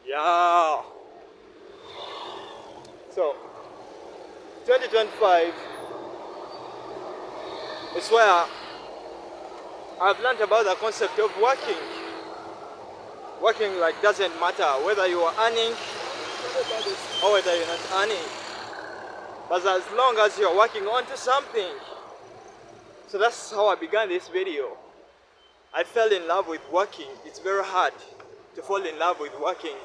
Yeah. So, 2025 is where I've learned about the concept of working. Working like doesn't matter whether you are earning or whether you're not earning. But as long as you're working onto something. So that's how I began this video. I fell in love with working. It's very hard to fall in love with working.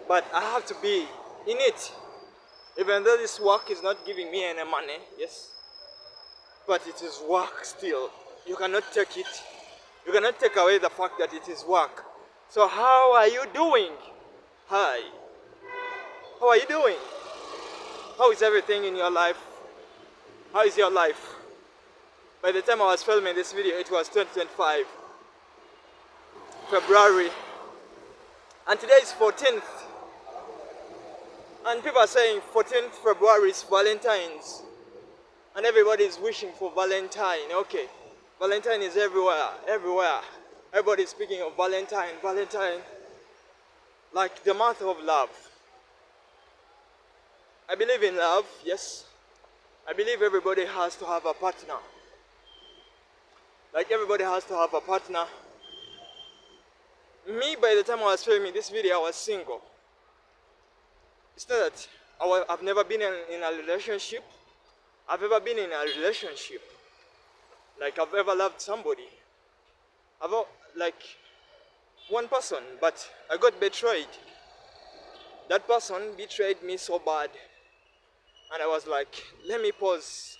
But I have to be in it. Even though this work is not giving me any money, yes. But it is work still. You cannot take it. You cannot take away the fact that it is work. So how are you doing? Hi. How are you doing? How is everything in your life? How is your life? By the time I was filming this video, it was 2025, February. And today is 14th. And people are saying 14th February is Valentine's. And everybody is wishing for Valentine. Okay. Valentine is everywhere. Everywhere. Everybody is speaking of Valentine. Valentine. Like the month of love. I believe in love, yes. I believe everybody has to have a partner. Like everybody has to have a partner. Me, by the time I was filming this video, I was single. It's not that I've never been in a relationship. I've ever been in a relationship. Like I've ever loved somebody. Like one person, but I got betrayed. That person betrayed me so bad. And I was like, let me pause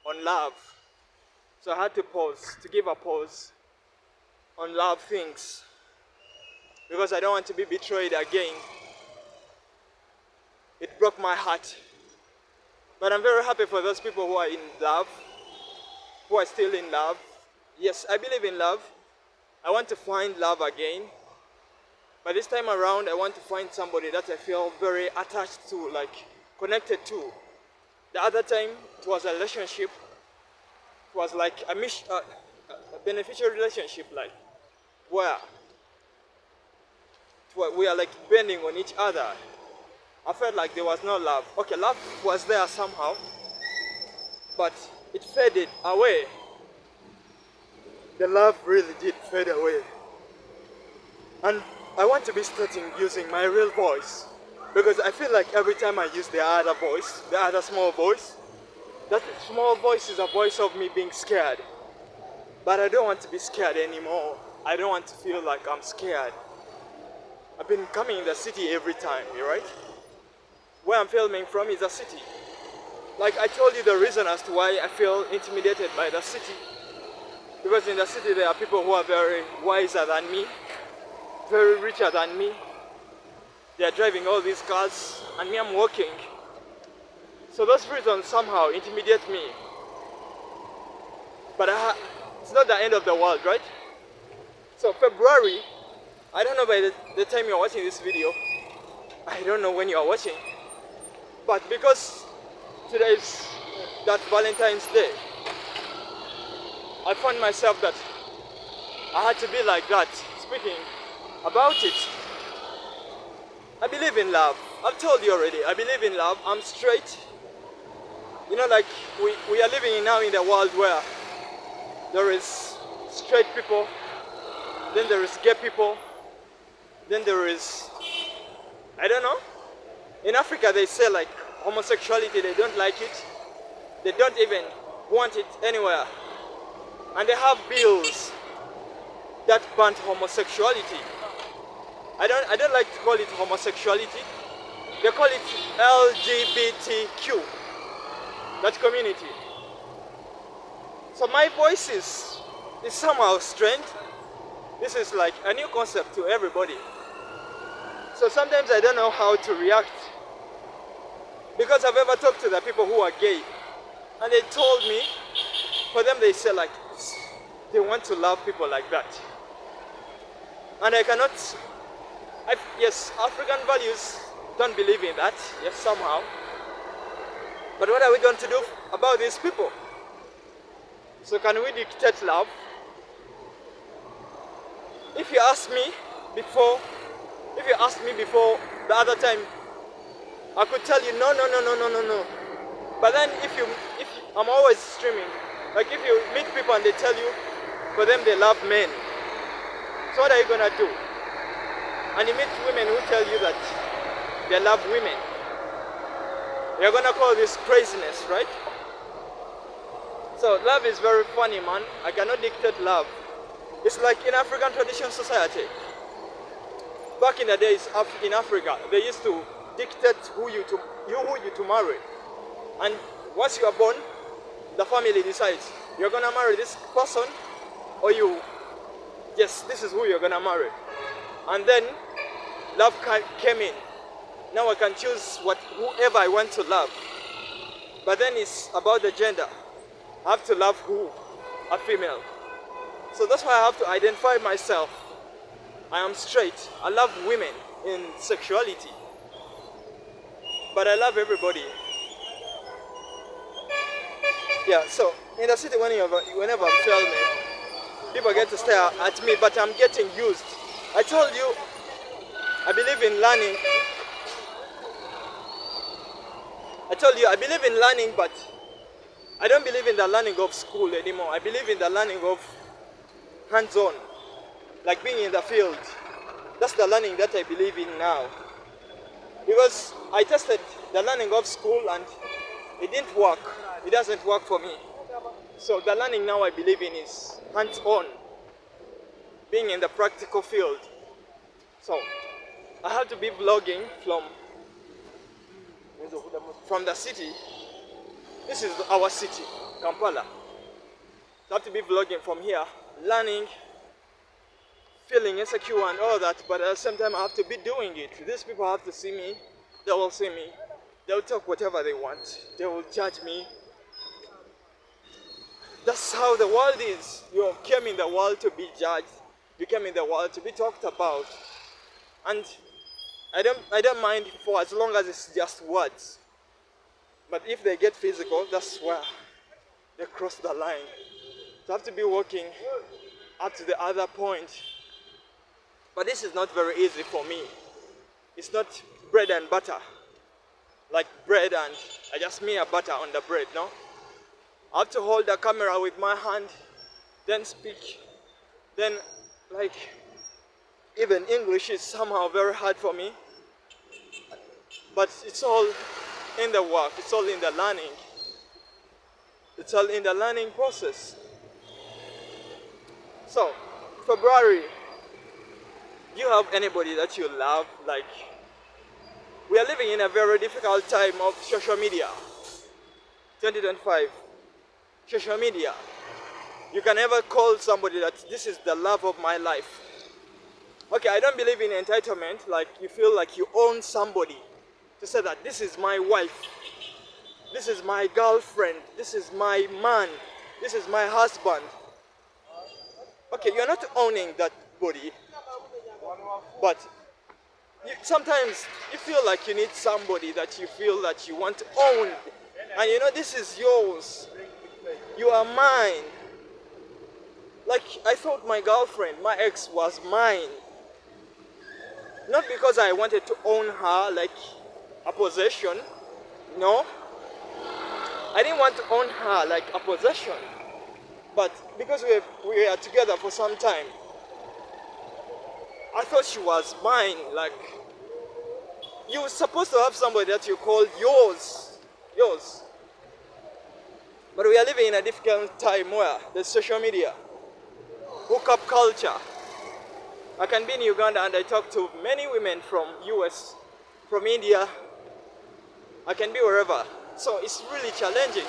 on love. So I had to pause, to give a pause on love things. Because I don't want to be betrayed again. It broke my heart. But I'm very happy for those people who are in love, who are still in love. Yes, I believe in love. I want to find love again. But this time around, I want to find somebody that I feel very attached to, like connected to. The other time, it was a relationship. It was like a beneficial relationship, like where we are like bending on each other. I felt like there was no love. Okay, love was there somehow, but it faded away. The love really did fade away. And I want to be starting using my real voice. Because I feel like every time I use the other voice, the other small voice, that small voice is a voice of me being scared. But I don't want to be scared anymore. I don't want to feel like I'm scared. I've been coming in the city every time, right? Where I'm filming from is a city. Like I told you the reason as to why I feel intimidated by the city. Because in the city there are people who are very wiser than me, very richer than me. They are driving all these cars and me I'm walking. So those reasons somehow intimidate me. But it's not the end of the world, right? So February, I don't know by the time you're watching this video, I don't know when you're watching, but because today is that Valentine's Day, I found myself that I had to be like that, speaking about it. I believe in love. I've told you already, I believe in love. I'm straight. You know, like we are living now in a world where there is straight people, then there is gay people, then there is, I don't know. In Africa they say like homosexuality, they don't like it. They don't even want it anywhere. And they have bills that ban homosexuality. I don't like to call it homosexuality. They call it LGBTQ. That community. So my voice is somehow strange. This is like a new concept to everybody. So sometimes I don't know how to react. Because I've ever talked to the people who are gay. And they told me, for them they say like, they want to love people like that. And I cannot, yes, African values don't believe in that, yes, somehow. But what are we going to do about these people? So can we dictate love? If you ask me before If you asked me before the other time, I could tell you no, no, no, no, no, no, no. But then I'm always streaming. Like if you meet people and they tell you, for them they love men. So what are you gonna do? And you meet women who tell you that they love women. You're gonna call this craziness, right? So love is very funny, man. I cannot dictate love. It's like in African traditional society. Back in the days in Africa, they used to dictate who you to marry. And once you are born, the family decides you're gonna marry this person, or yes, this is who you're gonna marry. And then love came in. Now I can choose whoever I want to love. But then it's about the gender. I have to love who? A female. So that's why I have to identify myself. I am straight. I love women in sexuality. But I love everybody. Yeah, so in the city whenever I'm filming, people get to stare at me, but I'm getting used. I told you, I believe in learning. I told you, I believe in learning, but I don't believe in the learning of school anymore. I believe in the learning of hands-on, like being in the field. That's the learning that I believe in now. Because I tested the learning of school and it didn't work. It doesn't work for me. So the learning now I believe in is hands-on, being in the practical field. So I have to be vlogging from the city. This is our city, Kampala. I have to be vlogging from here, learning, feeling insecure and all that, but at the same time I have to be doing it. These people have to see me, they will see me, they will talk whatever they want, they will judge me. That's how the world is. You came in the world to be judged, you came in the world to be talked about. And I don't mind for as long as it's just words. But if they get physical, that's where they cross the line. So I have to be working up to the other point. But this is not very easy for me. It's not bread and butter. Like bread and I just smear butter on the bread, no? I have to hold the camera with my hand, then speak. Then like even English is somehow very hard for me. But it's all in the work, it's all in the learning. It's all in the learning process. So, February, do you have anybody that you love? Like, we are living in a very difficult time of social media. 2025, social media. You can never call somebody that this is the love of my life. Okay, I don't believe in entitlement, like you feel like you own somebody. To say that this is my wife, this is my girlfriend, this is my man, this is my husband. Okay, you're not owning that body, but sometimes you feel like you need somebody that you feel that you want to own. And you know, this is yours. You are mine. Like, I thought my girlfriend, my ex, was mine. Not because I wanted to own her, like a possession. No. I didn't want to own her like a possession. But because we are together for some time, I thought she was mine. Like, you were supposed to have somebody that you called yours. Yours. But we are living in a difficult time where there's social media, hookup culture. I can be in Uganda and I talk to many women from US, from India. I can be wherever. So it's really challenging.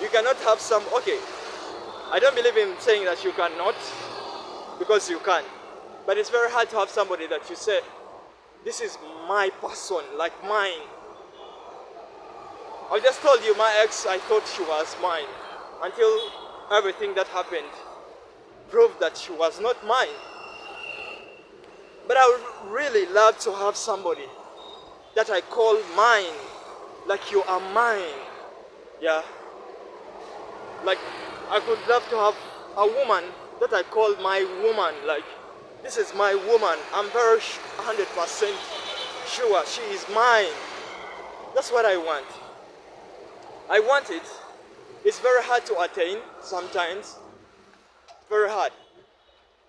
You cannot have okay, I don't believe in saying that you cannot, because you can. But it's very hard to have somebody that you say, this is my person, like mine. I just told you my ex, I thought she was mine. Until everything that happened proved that she was not mine. But I would really love to have somebody that I call mine. Like you are mine. Yeah. Like I could love to have a woman that I call my woman. Like this is my woman. I'm very 100% sure she is mine. That's what I want. I want it. It's very hard to attain sometimes. Very hard.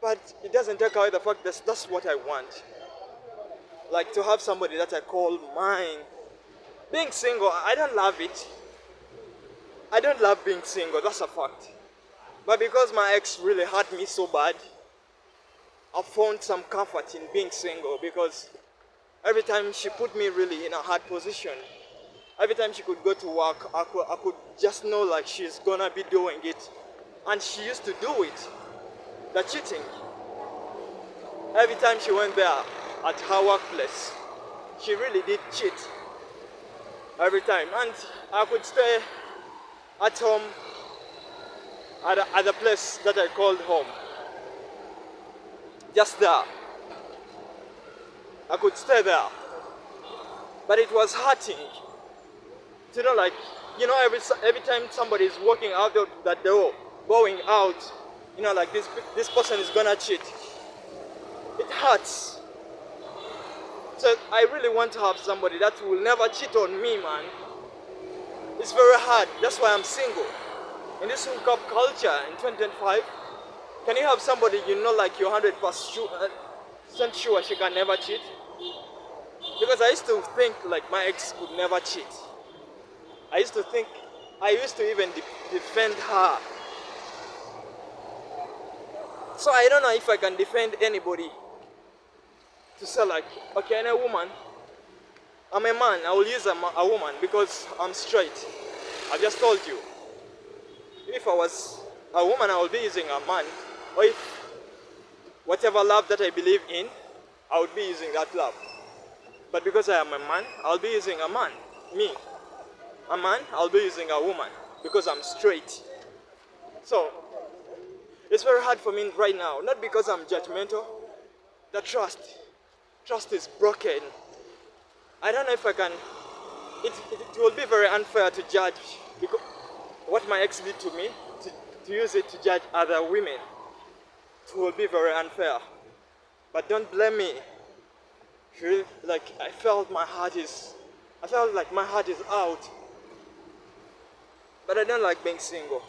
But it doesn't take away the fact that that's what I want. Like to have somebody that I call mine. Being single, I don't love it. I don't love being single, that's a fact. But because my ex really hurt me so bad, I found some comfort in being single because every time she put me really in a hard position, every time she could go to work, I could just know like she's gonna be doing it. And she used to do it, the cheating. Every time she went there at her workplace, she really did cheat. Every time. And I could stay at home, at the place that I called home. Just there. I could stay there. But it was hurting. You know, like, you know, every time somebody is walking out of that door, going out, you know, like this person is gonna cheat. It hurts. So I really want to have somebody that will never cheat on me, man. It's very hard. That's why I'm single. In this hookup culture in 2025, can you have somebody you know like you're 100% sure she can never cheat? Because I used to think like my ex could never cheat. I used to even defend her. So I don't know if I can defend anybody to say like, okay, I'm a woman, I'm a man, I will use a woman because I'm straight. I just told you. If I was a woman, I would be using a man. Or if whatever love that I believe in, I would be using that love. But because I am a man, I'll be using a man. Me. A man, I'll be using a woman because I'm straight. So, it's very hard for me right now. Not because I'm judgmental. The trust is broken. I don't know if I can. It will be very unfair to judge because what my ex did to me, to use it to judge other women. It will be very unfair. But don't blame me. Like I felt like my heart is out. But I don't like being single.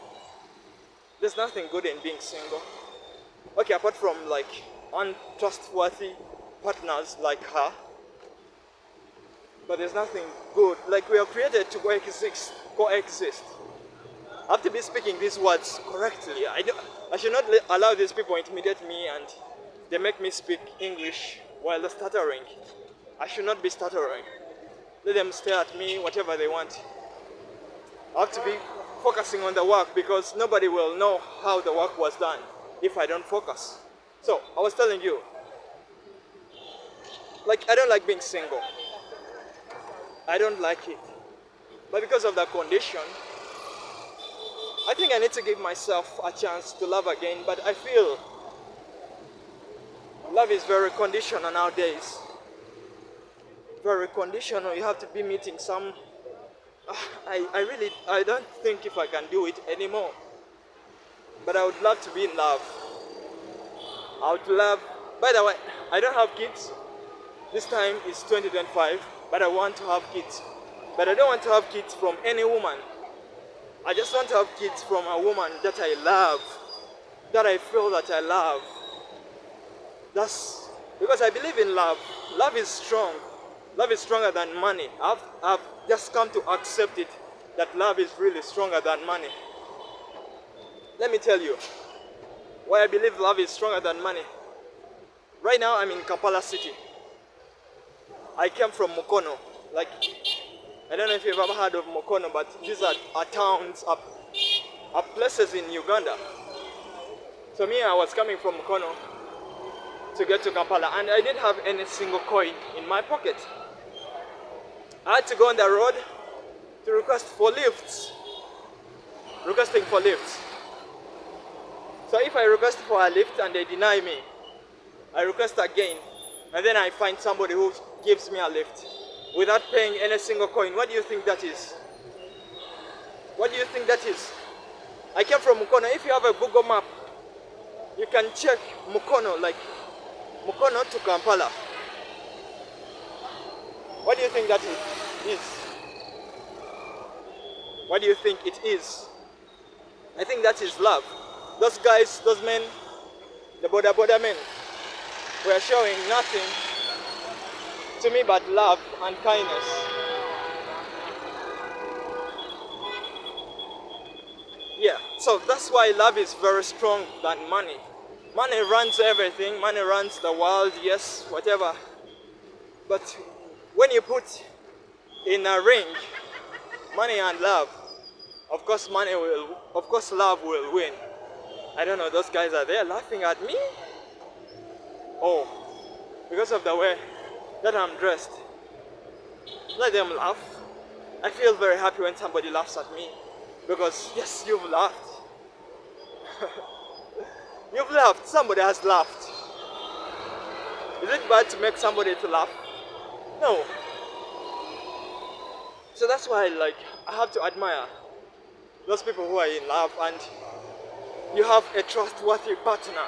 There's nothing good in being single. Okay, apart from like untrustworthy partners like her. But there's nothing good. Like we are created to coexist. I have to be speaking these words correctly. I should not allow these people to intimidate me and they make me speak English while they're stuttering. I should not be stuttering. Let them stare at me, whatever they want. I have to be focusing on the work because nobody will know how the work was done if I don't focus. So, I was telling you, like I don't like being single. I don't like it. But because of that condition, I think I need to give myself a chance to love again, but I feel love is very conditional nowadays. Very conditional. You have to be meeting some. I don't think if I can do it anymore. But I would love to be in love. I would love. By the way, I don't have kids. This time is 2025, but I want to have kids. But I don't want to have kids from any woman. I just want to have kids from a woman that I love, that I feel that I love. That's because I believe in love. Love is strong. Love is stronger than money. I've just come to accept it, that love is really stronger than money. Let me tell you why I believe love is stronger than money. Right now I'm in Kampala city. I came from Mukono. Like, I don't know if you've ever heard of Mukono, but these are towns, are places in Uganda. So me, I was coming from Mukono to get to Kampala, and I didn't have any single coin in my pocket. I had to go on the road to request for lifts. Requesting for lifts. So if I request for a lift and they deny me, I request again, and then I find somebody who gives me a lift without paying any single coin. What do you think that is? What do you think that is? I came from Mukono. If you have a Google map, you can check Mukono, like Mukono to Kampala. What do you think that is? What do you think it is? I think that is love. Those guys, those men, the border men, were showing nothing to me but love and kindness. Yeah, so that's why love is very strong than money. Money runs everything, money runs the world, yes, whatever. But when you put in a ring money and love, of course love will win. I don't know, those guys are there laughing at me. Oh, because of the way that I'm dressed. Let them laugh. I feel very happy when somebody laughs at me. Because yes, you've laughed. You've laughed. Somebody has laughed. Is it bad to make somebody to laugh? No. So that's why I have to admire those people who are in love and you have a trustworthy partner.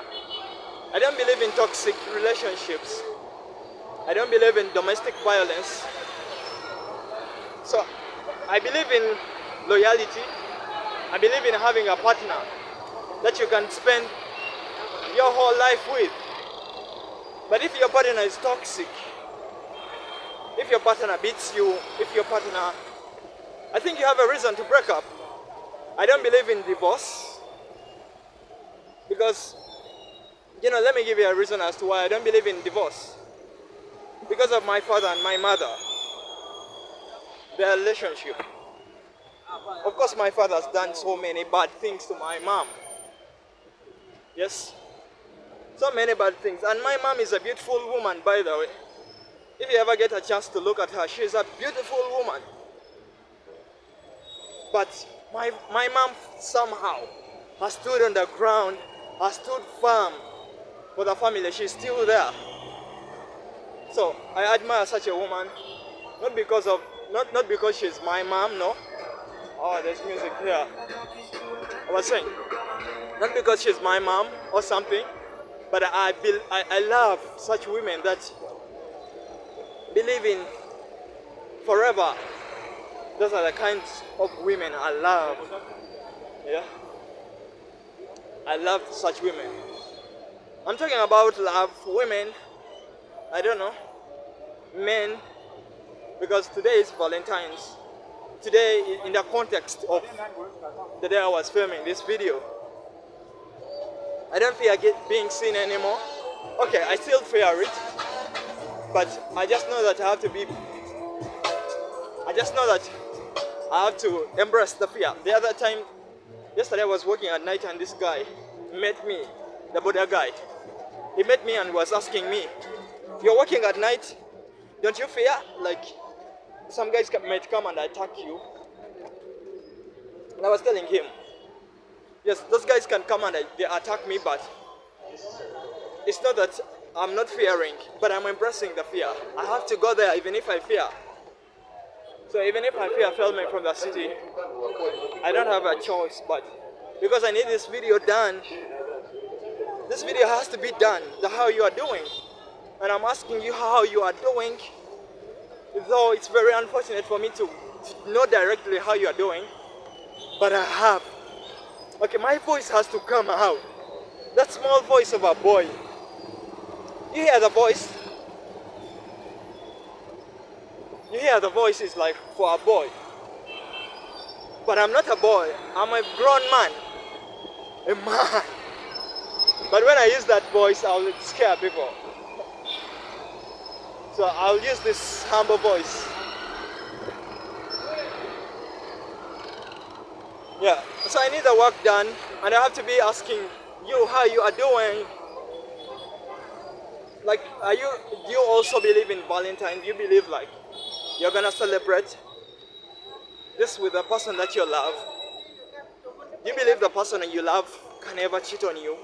I don't believe in toxic relationships. I don't believe in domestic violence. So I believe in loyalty. I believe in having a partner that you can spend your whole life with. But if your partner is toxic, if your partner beats you, if your partner, I think you have a reason to break up. I don't believe in divorce. Because, let me give you a reason as to why I don't believe in divorce. Because of my father and my mother, their relationship. Of course, my father has done so many bad things to my mom. Yes? So many bad things. And my mom is a beautiful woman, by the way. If you ever get a chance to look at her, she's a beautiful woman. But my mom somehow has stood on the ground, has stood firm for the family. She's still there. So I admire such a woman, not because she's my mom, no. Oh, there's music here. I was saying, not because she's my mom or something, but I love such women that believe in forever. Those are the kinds of women I love. Yeah, I love such women. I'm talking about love, women. I don't know, men, because today is Valentine's. Today, in the context of the day I was filming this video, I don't fear being seen anymore. Okay, I still fear it, but I just know that I have to embrace the fear. The other time, yesterday I was working at night and this guy met me, the border guy. He met me and was asking me, "You're working at night, don't you fear? Some guys might come and attack you." And I was telling him, yes, those guys can come and they attack me, but it's not that I'm not fearing, but I'm embracing the fear. I have to go there even if I fear. So even if I fear filming from the city, I don't have a choice, but because I need this video done, this video has to be done, how you are doing. And I'm asking you how you are doing. Though it's very unfortunate for me to know directly how you are doing, but I have. Okay, my voice has to come out. That small voice of a boy. You hear the voice? You hear the voice is like for a boy. But I'm not a boy. I'm a grown man. A man. But when I use that voice, I'll scare people. So I'll use this humble voice. Yeah, so I need the work done and I have to be asking you how you are doing. Do you also believe in Valentine? Do you believe you're gonna celebrate this with the person that you love? Do you believe the person you love can never cheat on you?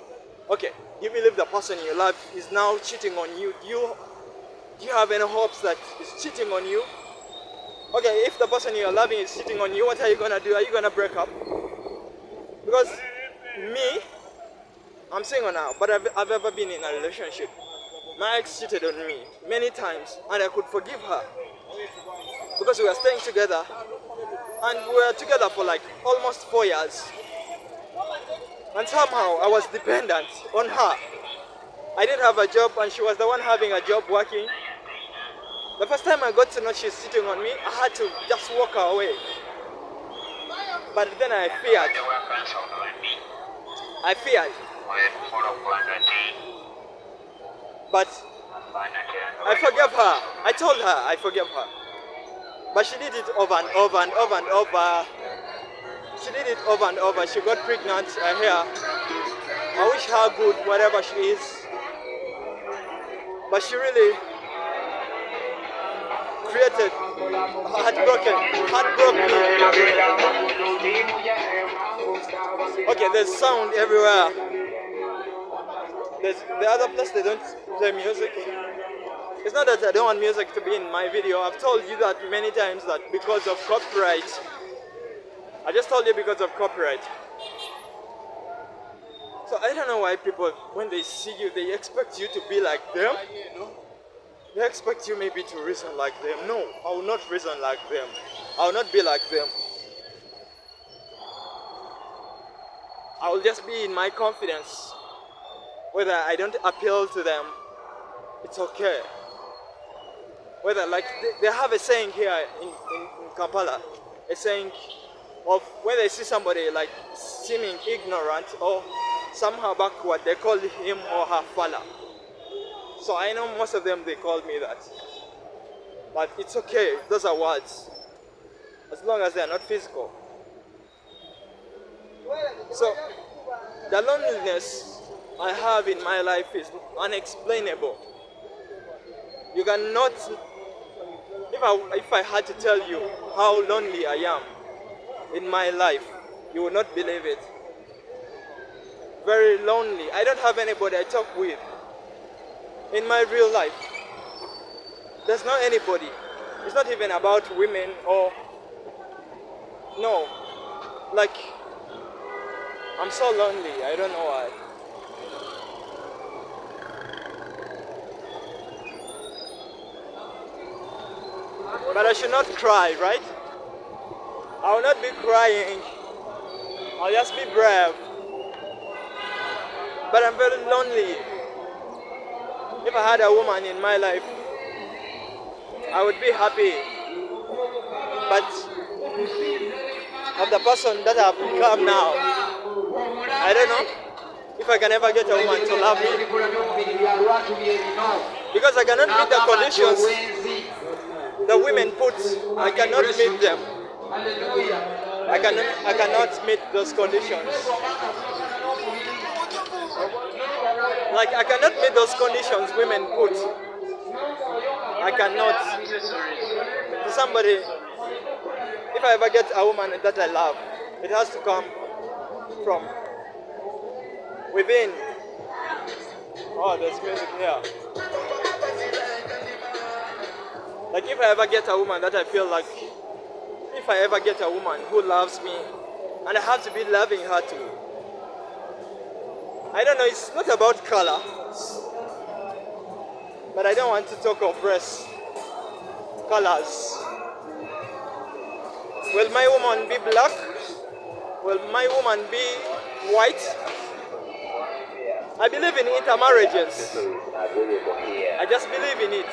Okay, do you believe the person you love is now cheating on you? Do you have any hopes that he's cheating on you? Okay, if the person you're loving is cheating on you, what are you gonna do? Are you gonna break up? Because me, I'm single now, but I've ever been in a relationship. My ex cheated on me many times, and I could forgive her because we were staying together, and we were together for like almost 4 years. And somehow I was dependent on her. I didn't have a job, and she was the one having a job working. The first time I got to know she's cheating on me, I had to just walk her away. But then I feared. But I forgave her. I told her I forgave her. But she did it over and over and over and over. She did it over and over. She got pregnant here. I wish her good, whatever she is. But she really created heartbroken me. Okay, there's sound everywhere. There's the other place they don't play music. It's not that I don't want music to be in my video. I've told you that many times that because of copyright. I just told you because of copyright. So I don't know why people, when they see you, they expect you to be like them. They expect you maybe to reason like them. No, I will not reason like them. I will not be like them. I will just be in my confidence. Whether I don't appeal to them, it's okay. Whether, like, they have a saying here in Kampala, a saying of when they see somebody like seeming ignorant or somehow backward, they call him or her fala. So I know most of them, they call me that. But it's okay, those are words. As long as they are not physical. So, the loneliness I have in my life is unexplainable. You cannot, if I had to tell you how lonely I am in my life, you would not believe it. Very lonely. I don't have anybody I talk with in my real life. There's not anybody. It's not even about women or, no. Like, I'm so lonely, I don't know why. But I should not cry, right? I will not be crying. I'll just be brave. But I'm very lonely. If I had a woman in my life, I would be happy. But of the person that I've become now, I don't know if I can ever get a woman to love me. Because I cannot meet the conditions the women put. I cannot meet them. I cannot meet those conditions. Like, I cannot meet those conditions women put. I cannot. To somebody, if I ever get a woman that I love, it has to come from within. Oh, there's music here. Like, if I ever get a woman that I feel like, if I ever get a woman who loves me, and I have to be loving her too. I don't know, it's not about color, but I don't want to talk of race, colors. Will my woman be black? Will my woman be white? I believe in intermarriages. I just believe in it.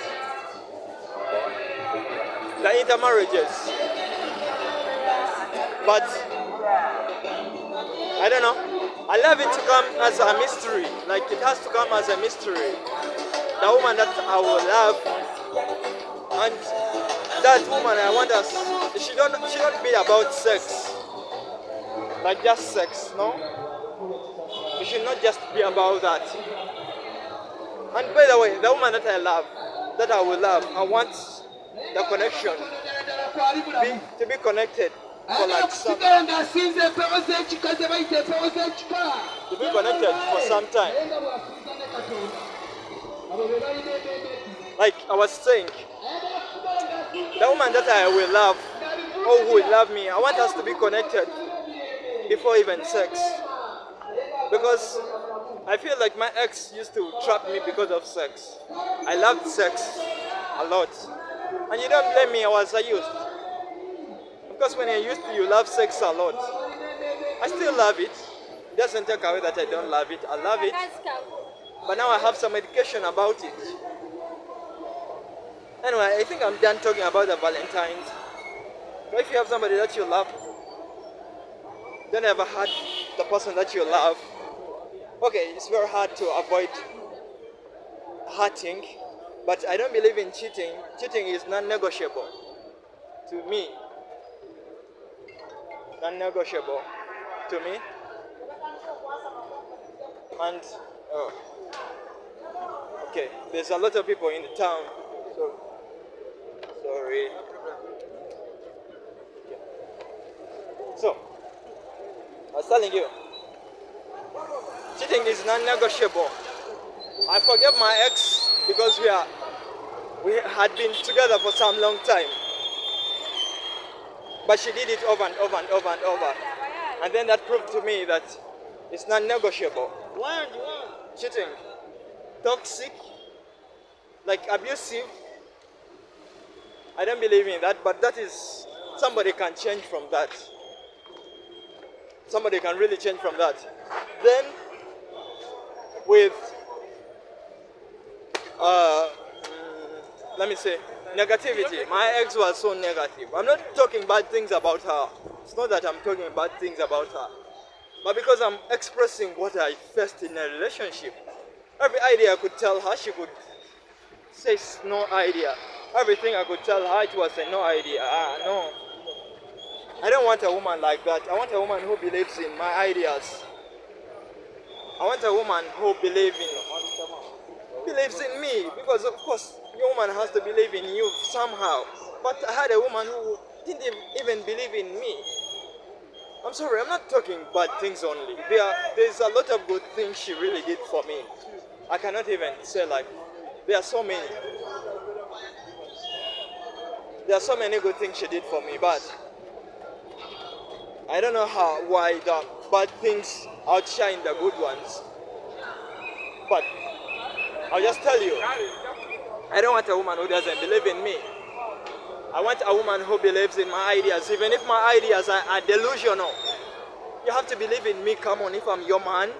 The intermarriages. But I don't know. I love it to come as a mystery. Like, it has to come as a mystery. The woman that I will love, and that woman I want us. She don't be about sex. Like just sex, no? It should not just be about that. And by the way, the woman that I love, that I will love, I want the connection to be connected for like some, to be connected for some time. Like I was saying, the woman that I will love, or who will love me, I want us to be connected before even sex. Because I feel like my ex used to trap me because of sex. I loved sex a lot. And you don't blame me, I was a youth. Of course, when you're used to, you love sex a lot. I still love it. It doesn't take away that I don't love it. I love it. But now I have some education about it. Anyway, I think I'm done talking about the Valentines. So if you have somebody that you love, don't ever hurt the person that you love. Okay, it's very hard to avoid hurting, but I don't believe in cheating. Cheating is non-negotiable to me. Non-negotiable to me. And okay, there's a lot of people in the town, so sorry. Okay. So I was telling you, cheating is non-negotiable. I forgave my ex because we had been together for some long time. But she did it over and over and over and over. And then that proved to me that it's non-negotiable. Cheating. Toxic. Like abusive. I don't believe in that, but that is, somebody can change from that. Somebody can really change from that. Then, with, let me say, negativity. My ex was so negative. I'm not talking bad things about her. It's not that I'm talking bad things about her. But because I'm expressing what I faced in a relationship. Every idea I could tell her, she could say it's no idea. Everything I could tell her, it was a no idea. No. I don't want a woman like that. I want a woman who believes in my ideas. I want a woman who believes in me, because of course your woman has to believe in you somehow. But I had a woman who didn't even believe in me. I'm sorry, I'm not talking bad things only. There's a lot of good things she really did for me. I cannot even say like, there are so many. There are so many good things she did for me, but I don't know why the bad things outshine the good ones. But I'll just tell you, I don't want a woman who doesn't believe in me. I want a woman who believes in my ideas, even if my ideas are delusional. You have to believe in me, come on, if I'm your man.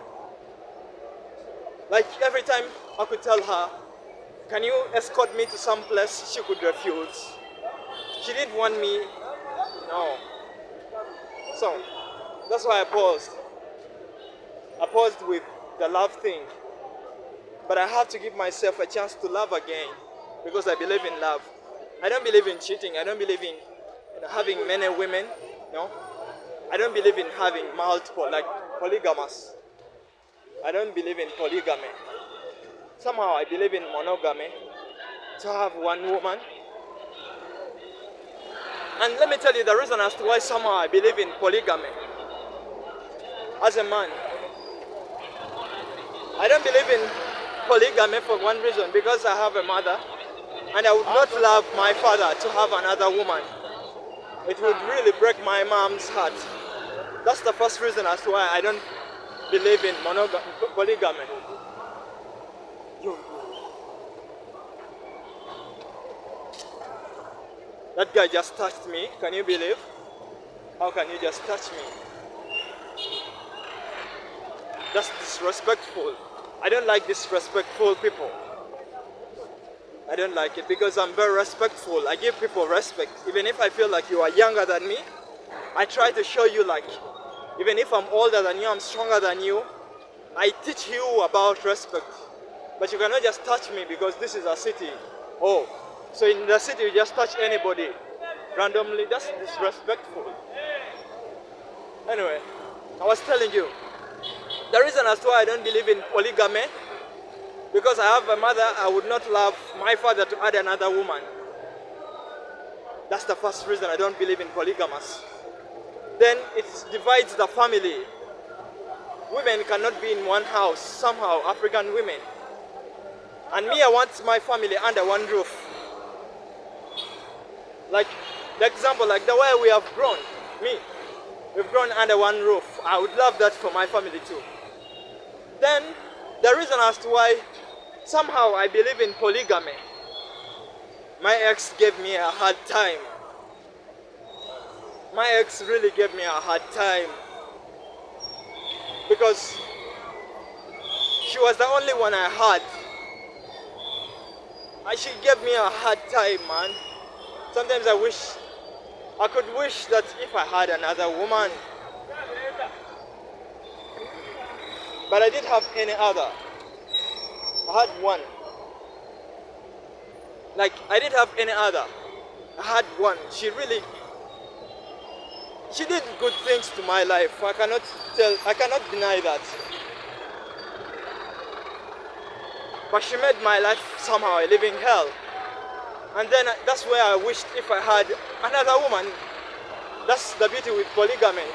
Like every time I could tell her, can you escort me to some place? She could refuse. She didn't want me, no. So, that's why I paused. I paused with the love thing. But I have to give myself a chance to love again, because I believe in love. I don't believe in cheating. I don't believe in having many women. No. I don't believe in having multiple, like polygamous. I don't believe in polygamy. Somehow I believe in monogamy, to have one woman. And let me tell you the reason as to why somehow I believe in polygamy. As a man, I don't believe in polygamy for one reason, because I have a mother, and I would not love my father to have another woman. It would really break my mom's heart. That's the first reason as to why I don't believe in polygamy. That guy just touched me. Can you believe? How can you just touch me? That's disrespectful. I don't like disrespectful people. I don't like it, because I'm very respectful. I give people respect. Even if I feel like you are younger than me, I try to show you, like, even if I'm older than you, I'm stronger than you, I teach you about respect. But you cannot just touch me because this is a city. Oh, so in the city you just touch anybody randomly. That's disrespectful. Anyway, I was telling you, the reason as to why I don't believe in polygamy, because I have a mother, I would not love my father to add another woman. That's the first reason I don't believe in polygamous. Then it divides the family. Women cannot be in one house, somehow, African women. And me, I want my family under one roof. Like, the example, like the way we have grown, we've grown under one roof. I would love that for my family too. Then, the reason as to why somehow I believe in polygamy. My ex gave me a hard time. My ex really gave me a hard time because she was the only one I had. And she gave me a hard time, man. Sometimes I could wish that if I had another woman. But I didn't have any other. I had one. Like, I didn't have any other. I had one. She did good things to my life. I cannot deny that. But she made my life somehow a living hell. And then that's where I wished if I had another woman. That's the beauty with polygamy.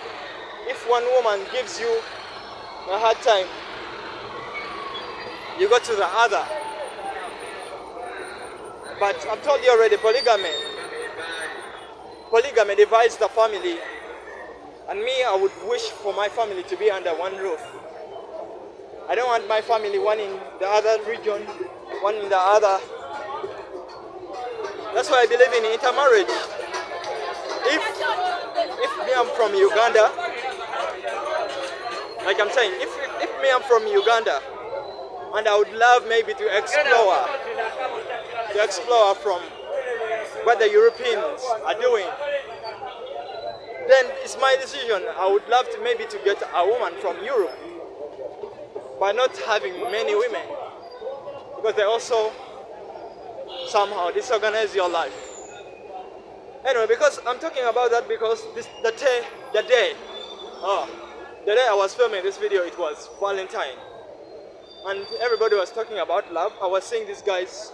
If one woman gives you a hard time, you go to the other. But I've told you already, polygamy divides the family. And me, I would wish for my family to be under one roof. I don't want my family one in the other region, one in the other. That's why I believe in intermarriage. If me, I'm from Uganda, like I'm saying, if me, I'm from Uganda, and I would love maybe to explore from what the Europeans are doing, then it's my decision. I would love to maybe to get a woman from Europe, by not having many women, because they also somehow disorganize your life. Anyway, because I'm talking about that because the day I was filming this video, it was Valentine, and everybody was talking about love. I was seeing these guys,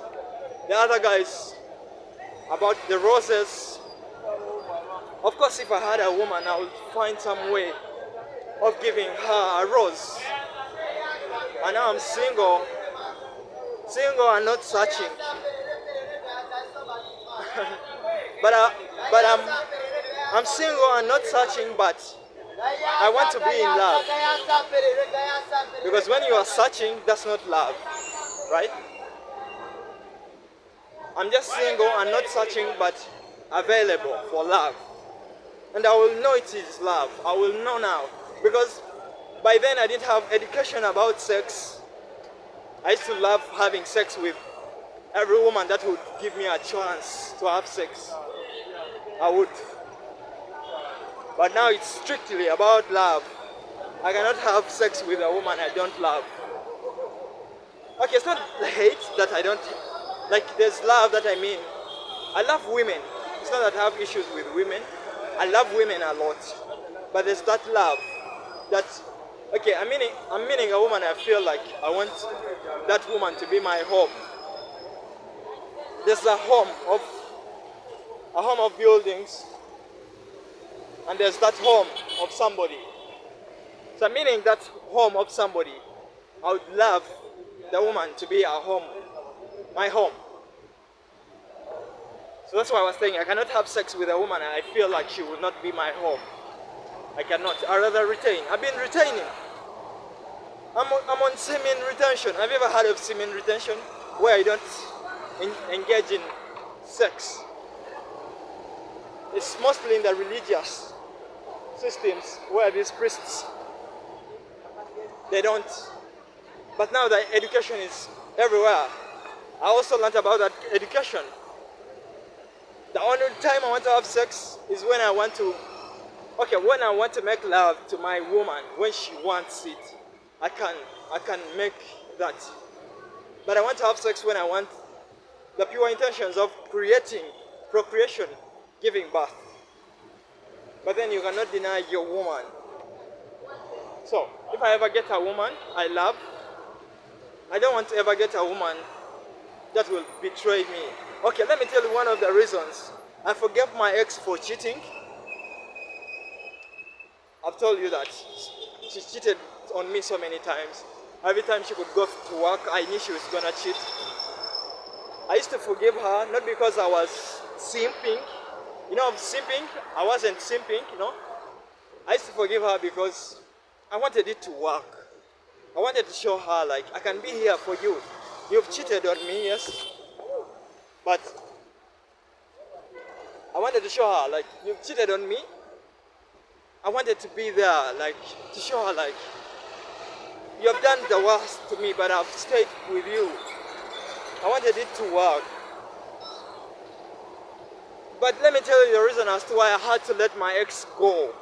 the other guys, about the roses. Of course, if I had a woman, I would find some way of giving her a rose. And now I'm single and not searching. but I'm single and not searching, but I want to be in love. Because when you are searching, that's not love, right? I'm just single and not searching, but available for love. And I will know it is love. I will know now. Because by then I didn't have education about sex. I used to love having sex with every woman that would give me a chance to have sex. I would. But now it's strictly about love. I cannot have sex with a woman I don't love. Okay, it's not hate that I don't, like there's love that I mean. I love women. It's not that I have issues with women. I love women a lot. But there's that love that, okay, I'm meaning a woman I feel like I want that woman to be my home. There's a home of buildings, and there's that home of somebody. So meaning that home of somebody, I would love the woman to be our home, my home. So that's why I was saying I cannot have sex with a woman and I feel like she will not be my home. I cannot. I rather retain. I've been retaining. I'm on semen retention. Have you ever heard of semen retention? Where you don't engage in sex. It's mostly in the religious systems where these priests, they don't. But now the education is everywhere. I also learned about that education. The only time I want to have sex is when I want to make love to my woman, when she wants it. I can make that. But I want to have sex when I want the pure intentions of procreation, giving birth. But then you cannot deny your woman. So, if I ever get a woman I love, I don't want to ever get a woman that will betray me. Okay, let me tell you one of the reasons. I forgave my ex for cheating. I've told you that. She cheated on me so many times. Every time she could go to work, I knew she was gonna cheat. I used to forgive her, not because I was simping. You know, simping? I wasn't simping, you know. I used to forgive her because I wanted it to work. I wanted to show her, like, I can be here for you. You've cheated on me, yes, but I wanted to show her, like, you've cheated on me. I wanted to be there, like, to show her, like, you have done the worst to me, but I've stayed with you. I wanted it to work. But let me tell you the reason as to why I had to let my ex go.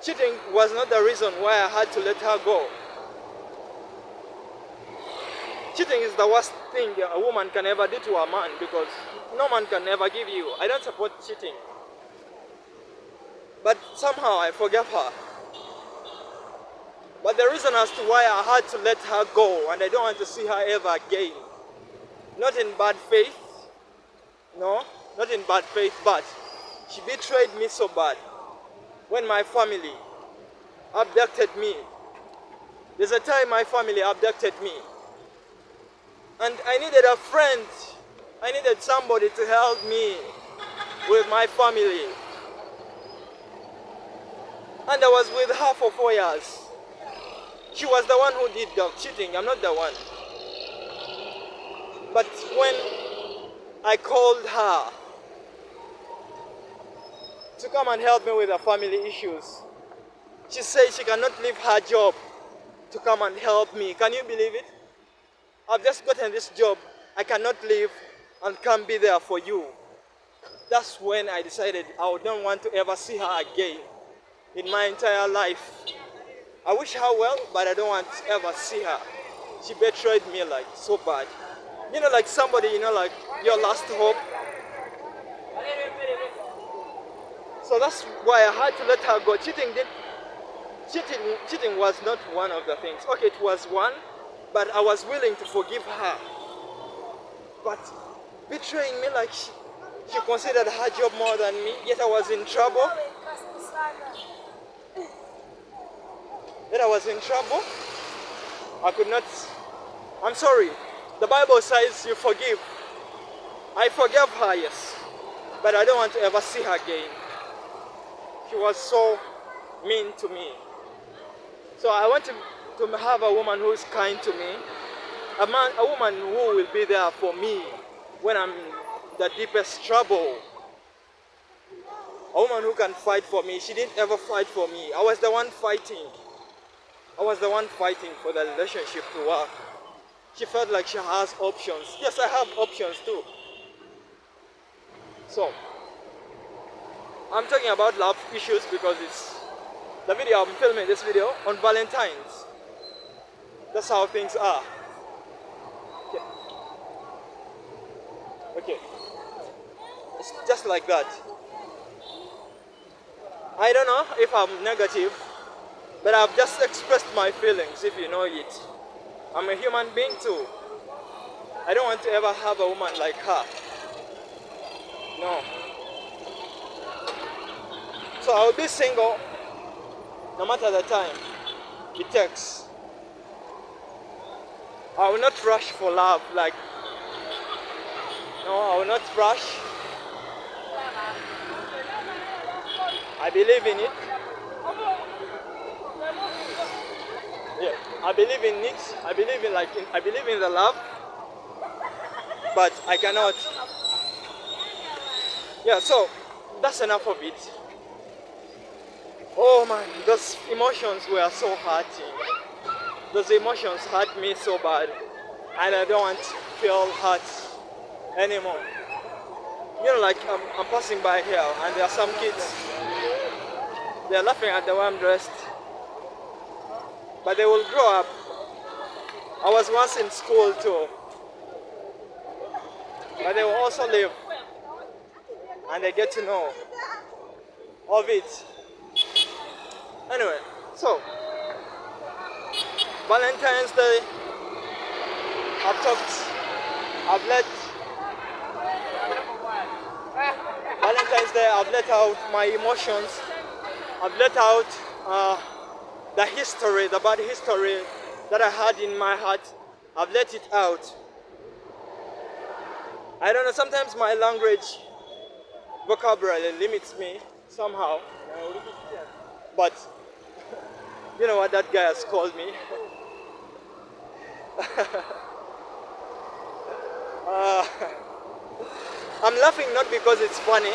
Cheating was not the reason why I had to let her go. Cheating is the worst thing a woman can ever do to a man, because no man can ever give you. I don't support cheating. But somehow I forgave her. But the reason as to why I had to let her go, and I don't want to see her ever again, not in bad faith, no, not in bad faith, but she betrayed me so bad. When my family abducted me, there's a time my family abducted me, and I needed a friend, I needed somebody to help me with my family. And I was with her for 4 years. She was the one who did the cheating, I'm not the one. But when I called her to come and help me with her family issues, she said she cannot leave her job to come and help me. Can you believe it? I've just gotten this job, I cannot leave and come be there for you. That's when I decided I don't want to ever see her again in my entire life. I wish her well, but I don't want to ever see her. She betrayed me, like, so bad. You know, like somebody, you know, like your last hope. So that's why I had to let her go. Cheating was not one of the things. Okay, it was one, but I was willing to forgive her. But betraying me, like, she considered her job more than me, yet I was in trouble. That I was in trouble. I could not. I'm sorry. The Bible says you forgive. I forgave her, yes. But I don't want to ever see her again. She was so mean to me. So I want to have a woman who is kind to me. A woman who will be there for me when I'm in the deepest trouble. A woman who can fight for me. She didn't ever fight for me. I was the one fighting. I was the one fighting for the relationship to work. She felt like she has options. Yes, I have options too. So, I'm talking about love issues because it's the video, I'm filming this video on Valentine's. That's how things are. Okay. Okay. It's just like that. I don't know if I'm negative, but I've just expressed my feelings, if you know it. I'm a human being too. I don't want to ever have a woman like her. No. So I'll be single no matter the time it takes. I will not rush for love, like, no, I will not rush. I believe in it. Yeah, I believe in it. I believe in I believe in the love, but I cannot. Yeah, so that's enough of it. Oh man, those emotions were so hurting. Those emotions hurt me so bad, and I don't want to feel hurt anymore. You know, like I'm passing by here, and there are some kids. They're laughing at the way I'm dressed. But they will grow up. I was once in school too. But they will also live. And they get to know of it. Anyway, so Valentine's Day, I've let out my emotions. I've let out the history, the bad history that I had in my heart. I've let it out. I don't know, sometimes my language vocabulary limits me somehow. But you know what that guy has called me? uh, I'm laughing not because it's funny,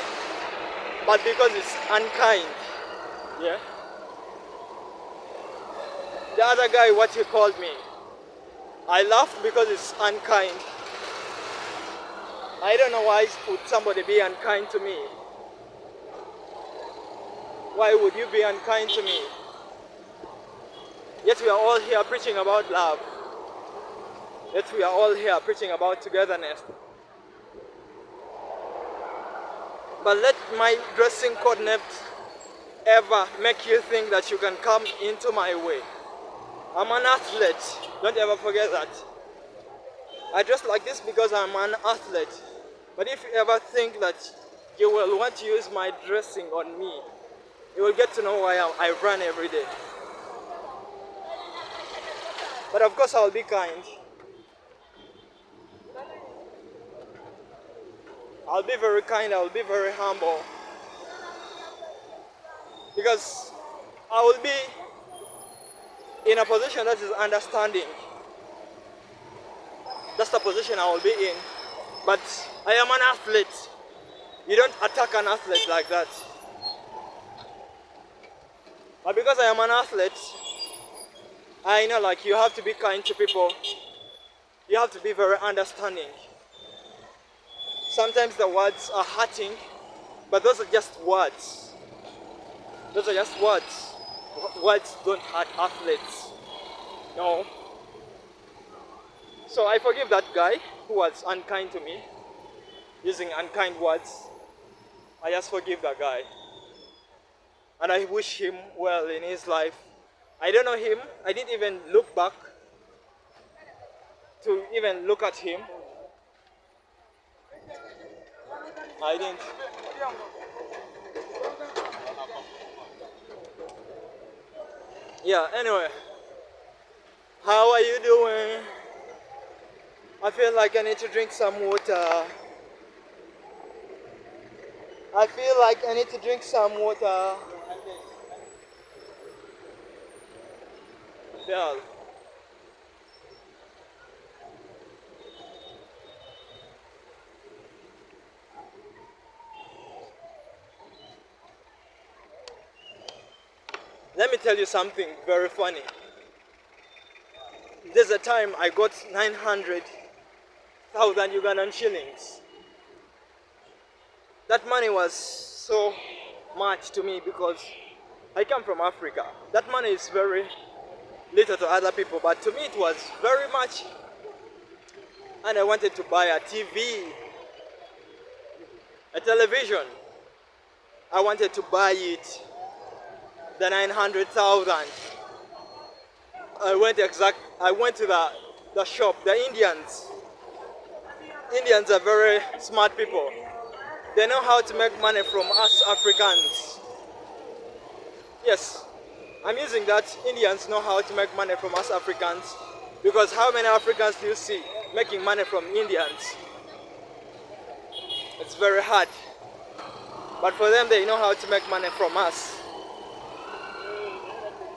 but because it's unkind. Yeah. The other guy, what he called me, I laughed because it's unkind. I don't know why would somebody be unkind to me. Why would you be unkind to me? Yet we are all here preaching about love. Yet we are all here preaching about togetherness. But let my dressing code never ever make you think that you can come into my way. I'm an athlete. Don't ever forget that. I dress like this because I'm an athlete. But if you ever think that you will want to use my dressing on me, you will get to know why I run every day. But of course I'll be kind. I'll be very kind, I'll be very humble. Because I will be in a position that is understanding. That's the position I will be in. But I am an athlete. You don't attack an athlete like that. But because I am an athlete, I know like you have to be kind to people. You have to be very understanding. Sometimes the words are hurting, but those are just words. Those are just words. Words don't hurt athletes. No. So I forgive that guy who was unkind to me, using unkind words. I just forgive that guy. And I wish him well in his life. I don't know him. I didn't even look back to even look at him. I didn't. Yeah, anyway. How are you doing? I feel like I need to drink some water. I feel like I need to drink some water. Yeah. Let me tell you something very funny. There's a time I got 900,000 Ugandan shillings. That money was so much to me because I come from Africa. That money is very little to other people, but to me it was very much. And I wanted to buy a TV, a television. I wanted to buy it. The 900,000. I went to the shop. The Indians are very smart people. They know how to make money from us Africans. Yes, I'm using that. Indians know how to make money from us Africans, because how many Africans do you see making money from Indians? It's very hard. But for them, they know how to make money from us.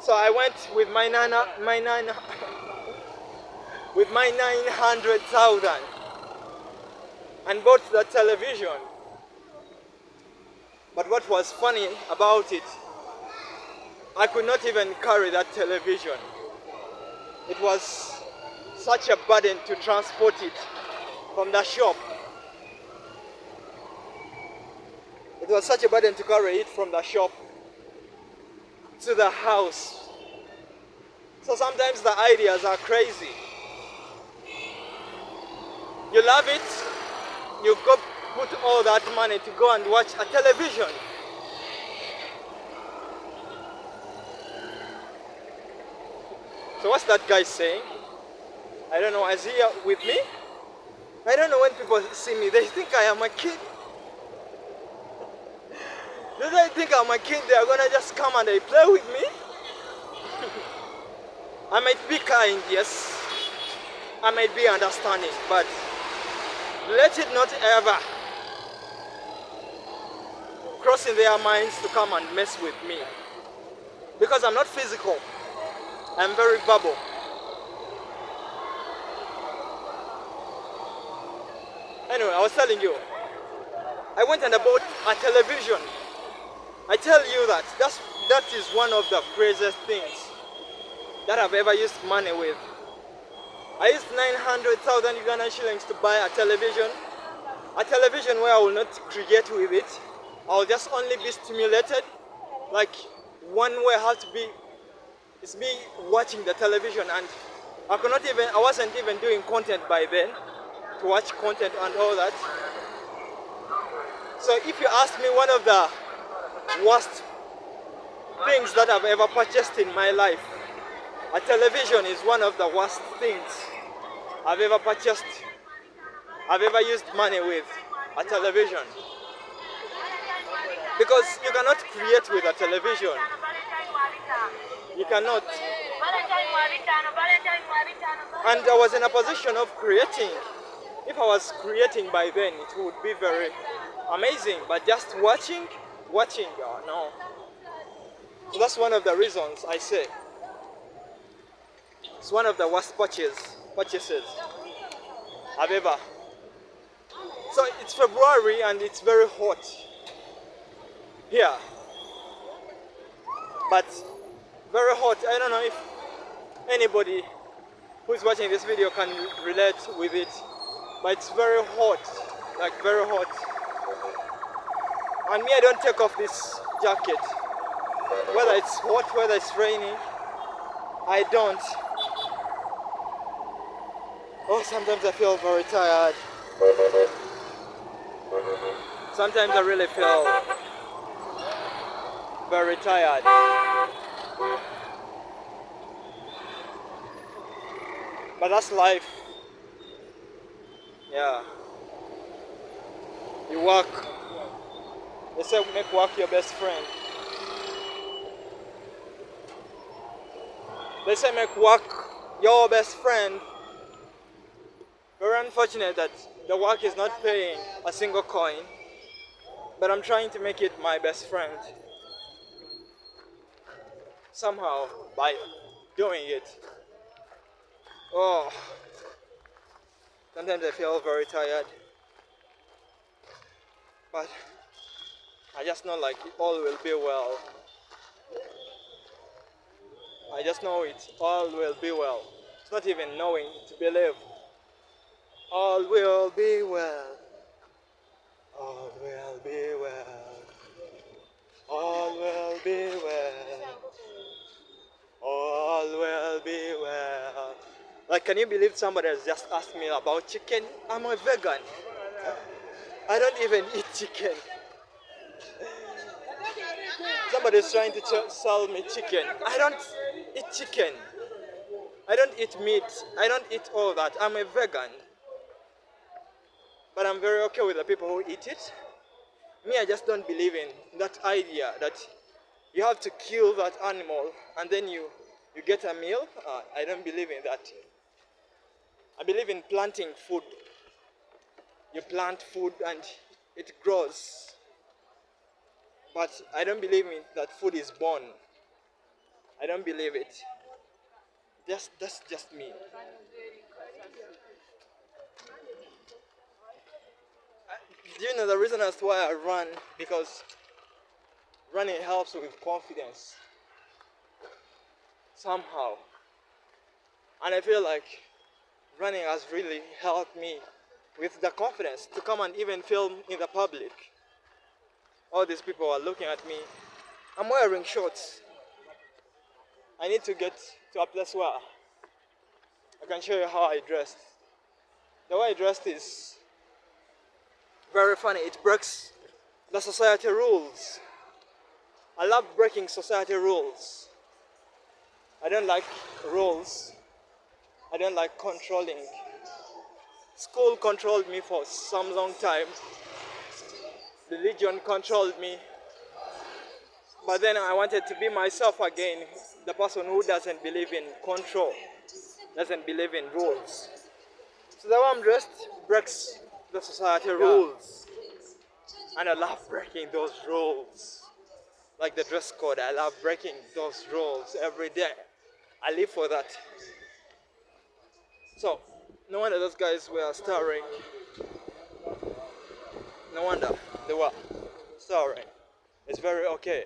So I went with my 900,000 and bought the television. But what was funny about it, I could not even carry that television. It was such a burden to transport it from the shop. It was such a burden to carry it from the shop to the house. So sometimes the ideas are crazy. You love it, you go put all that money to go and watch a television. So what's that guy saying? I don't know, is he with me? I don't know, when people see me, they think I am a kid. Do they think I'm a kid? They are gonna just come and they play with me? I might be kind, yes. I might be understanding, but let it not ever cross in their minds to come and mess with me. Because I'm not physical. I'm very verbal. Anyway, I was telling you, I went and I bought a television. I tell you that is one of the craziest things that I've ever used money with. I used 900,000 Ugandan shillings to buy a television. A television where I will not create with it. I'll just only be stimulated. Like one way I have to be, it's me watching the television, and I wasn't even doing content by then, to watch content and all that. So if you ask me, one of the worst things that I've ever purchased in my life, a television is one of the worst things I've ever purchased. I've ever used money with a television. Because you cannot create with a television. You cannot. And I was in a position of creating. If I was creating by then, it would be very amazing. But just watching, no. So that's one of the reasons I say it's one of the worst purchases I've ever. So it's February and it's very hot here, but very hot. I don't know if anybody who's watching this video can relate with it, but it's very hot, like very hot. And me, I don't take off this jacket, whether it's hot, whether it's raining, I don't. Oh, sometimes I feel very tired. Sometimes I really feel very tired. But that's life. Yeah. You work. They say make work your best friend. They say make work your best friend. Very unfortunate that the work is not paying a single coin, but I'm trying to make it my best friend. Somehow, by doing it. Oh, sometimes I feel very tired, but I just know like all will be well. I just know it all will be well. It's not even knowing, to believe. All will be well. All will be well. All will be well. All will be well. Like, can you believe somebody has just asked me about chicken? I'm a vegan. I don't even eat chicken. Somebody's trying to sell me chicken. I don't eat chicken. I don't eat meat. I don't eat all that. I'm a vegan. But I'm very okay with the people who eat it. Me, I just don't believe in that idea that you have to kill that animal and then you get a meal. I don't believe in that. I believe in planting food. You plant food and it grows. But I don't believe in that food is born. I don't believe it. That's just me. Do you know the reason as to why I run? Because running helps with confidence. Somehow. And I feel like running has really helped me with the confidence to come and even film in the public. All these people are looking at me. I'm wearing shorts. I need to get to a place where I can show you how I dressed. The way I dressed is very funny. It breaks the society rules. I love breaking society rules. I don't like rules. I don't like controlling. School controlled me for some long time. Religion controlled me. But then I wanted to be myself again, the person who doesn't believe in control, doesn't believe in rules. So the way I'm dressed breaks the society rules. And I love breaking those rules. Like the dress code, I love breaking those rules every day. I live for that. So, no wonder those guys were staring No wonder they were sorry. It's very okay.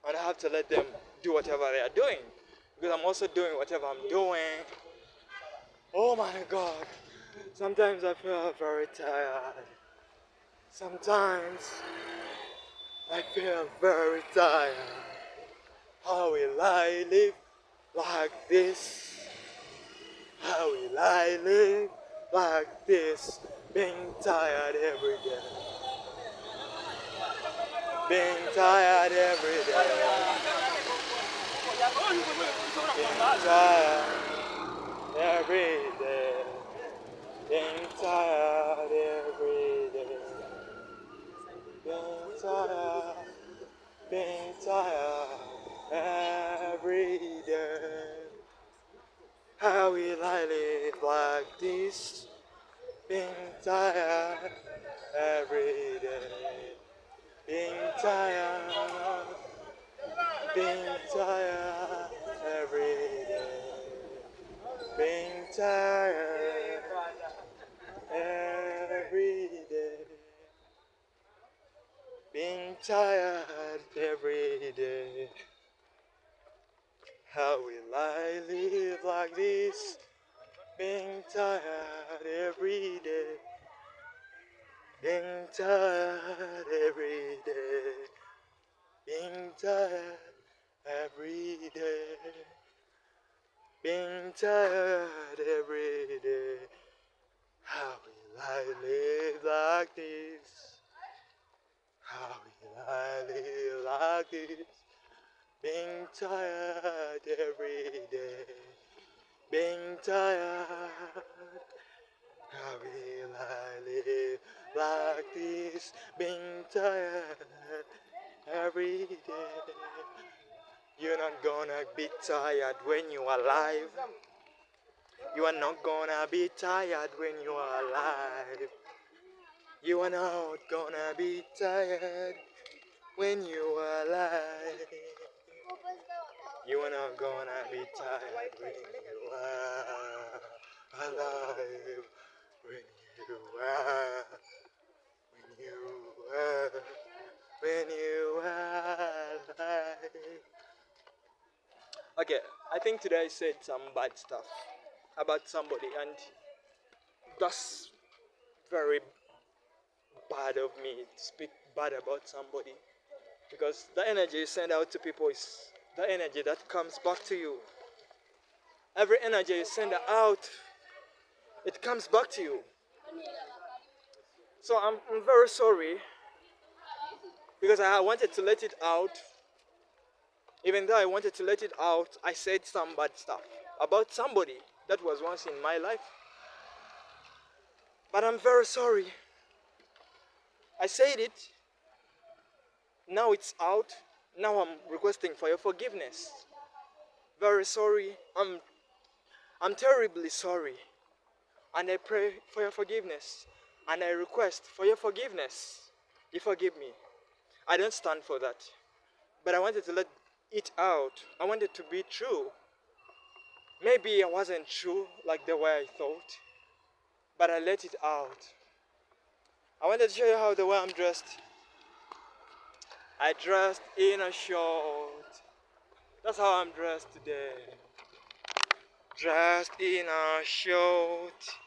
And I have to let them do whatever they are doing. Because I'm also doing whatever I'm doing. Oh my God. Sometimes I feel very tired. Sometimes I feel very tired. How will I live like this? How will I live like this? Being tired every day. Being tired every day. Being tired every day. Being tired every day. Being tired. Being tired every day. How will I live like this? Being tired every day. Being tired. Being tired every day. Being tired every day. Being tired every day. How will I live like this? Being tired every day. Being tired every day. Being tired every day. Being tired every day. How will I live like this? How will I live like this? Being tired every day. Being tired. How will I live like this? Being tired every day. You're not gonna be tired when you are alive. You are not gonna be tired when you are alive. You are not gonna be tired when you are alive. You are not gonna be tired when you are alive. When you are, when you are alive. Okay, I think today I said some bad stuff about somebody, and that's very bad of me to speak bad about somebody, because the energy you send out to people is the energy that comes back to you. Every energy you send out, it comes back to you. So I'm very sorry, because I wanted to let it out. Even though I wanted to let it out, I said some bad stuff about somebody that was once in my life. But I'm very sorry. I said it. Now it's out. Now I'm requesting for your forgiveness. Very sorry. I'm terribly sorry. And I pray for your forgiveness. And I request for your forgiveness. You forgive me. I don't stand for that. But I wanted to let it out. I wanted to be true. Maybe I wasn't true like the way I thought. But I let it out. I wanted to show you how the way I'm dressed. I dressed in a short. That's how I'm dressed today. Dressed in a short.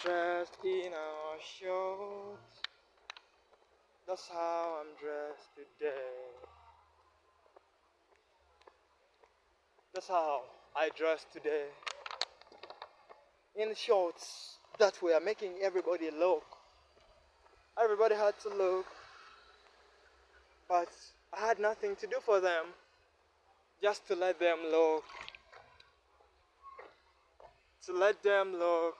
Dressed in a short. That's how I'm dressed today. That's how I dressed today. In shorts that were making everybody look. Everybody had to look. But I had nothing to do for them. Just to let them look. To let them look.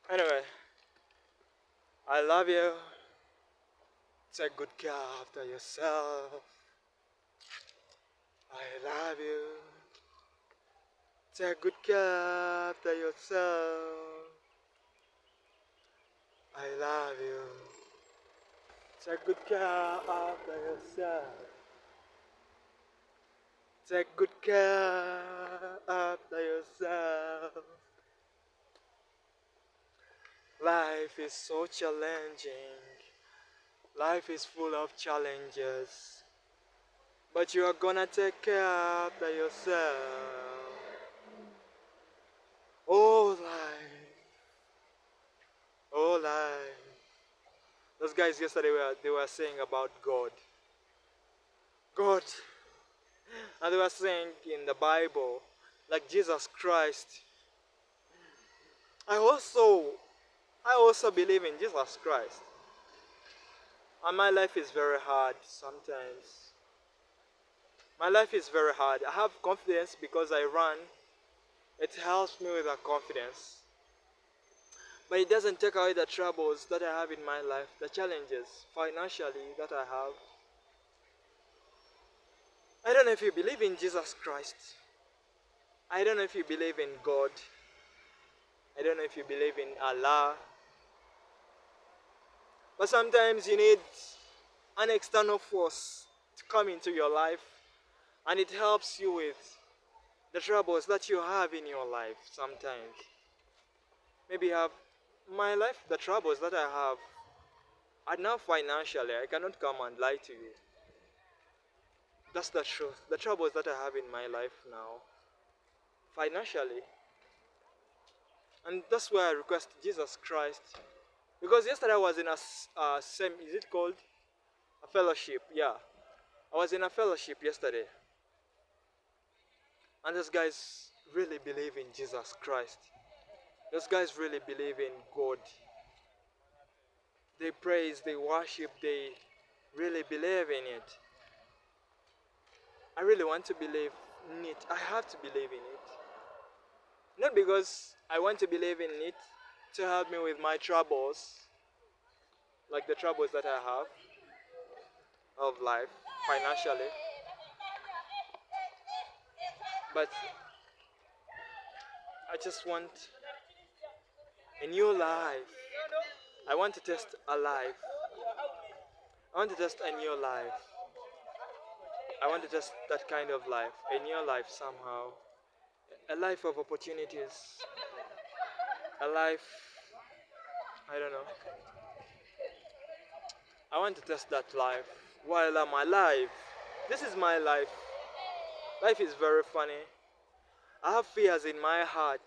Anyway, I love you. Take good care after yourself. I love you. Take good care after yourself. I love you. Take good care after yourself. Take good care after yourself. Life is so challenging. Life is full of challenges. But you are gonna take care of yourself. Oh life. Oh life. Those guys yesterday they were saying about God. God. And they were saying in the Bible, like Jesus Christ. I also believe in Jesus Christ. And my life is very hard sometimes. My life is very hard. I have confidence because I run. It helps me with that confidence. But it doesn't take away the troubles that I have in my life, the challenges financially that I have. I don't know if you believe in Jesus Christ. I don't know if you believe in God. I don't know if you believe in Allah. But sometimes you need an external force to come into your life, and it helps you with the troubles that you have in your life sometimes. Maybe you have my life, the troubles that I have are now financially. I cannot come and lie to you. That's the truth. The troubles that I have in my life now, financially. And that's why I request Jesus Christ. Because yesterday I was in a is it called? A fellowship, yeah. I was in a fellowship yesterday. And those guys really believe in Jesus Christ. Those guys really believe in God. They praise, they worship, they really believe in it. I really want to believe in it. I have to believe in it. Not because I want to believe in it to help me with my troubles, like the troubles that I have of life financially, but I just want a new life. I want to test a life. I want to test a new life. I want to test that kind of life, a new life somehow. A life of opportunities. A life, I don't know. I want to test that life while I'm alive. This is my life. Life is very funny. I have fears in my heart.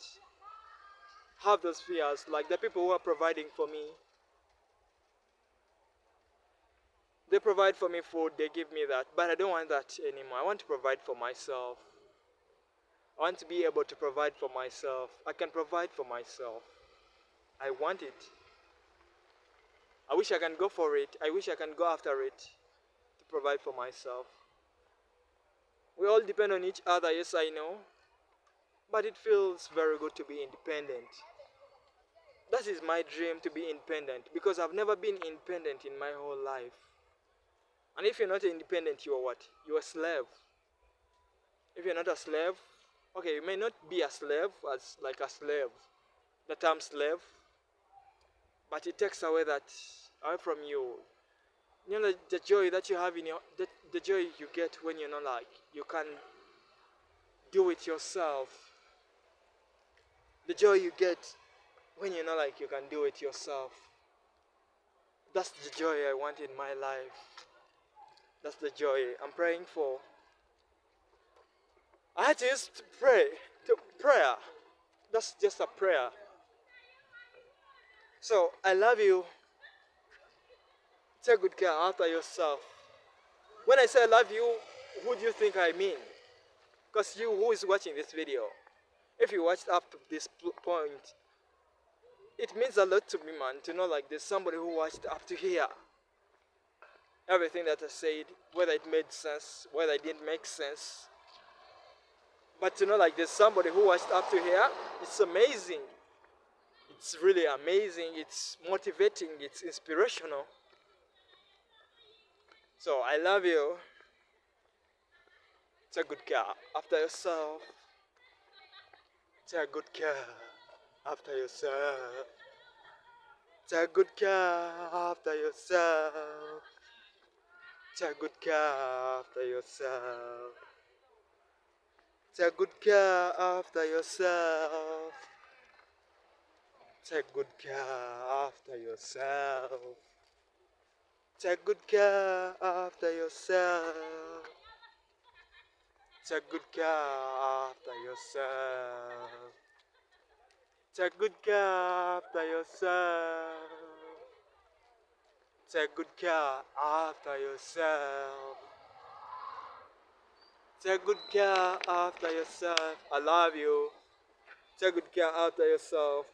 Have those fears, like the people who are providing for me. They provide for me food, they give me that, but I don't want that anymore. I want to provide for myself. I want to be able to provide for myself. I can provide for myself. I want it. I wish I can go for it. I wish I can go after it to provide for myself. We all depend on each other, yes, I know. But it feels very good to be independent. That is my dream, to be independent, because I've never been independent in my whole life. And if you're not independent, you are what? You're a slave. If you're not a slave, okay, you may not be a slave as like a slave, the term slave, but it takes away that away from you. You know the joy that you have in your the joy you get when you're not like you can do it yourself. The joy you get when you're not like you can do it yourself. That's the joy I want in my life. That's the joy I'm praying for. I had to just pray to prayer. That's just a prayer. So I love you. Take good care after yourself. When I say I love you, who do you think I mean? Because you who is watching this video, if you watched up to this point, it means a lot to me, man, to know like there's somebody who watched up to here. Everything that I said, whether it made sense, whether it didn't make sense. But to know like there's somebody who watched up to here, it's amazing. It's really amazing. It's motivating. It's inspirational. So I love you. Take good care after yourself. Take good care after yourself. Take good care after yourself. Take good care after yourself. Take good care after yourself. Take good care after yourself. Take good care after yourself. Take good care after yourself. Take good care after yourself. Take good care after yourself. Take good care after yourself. I love you. Take good care after yourself.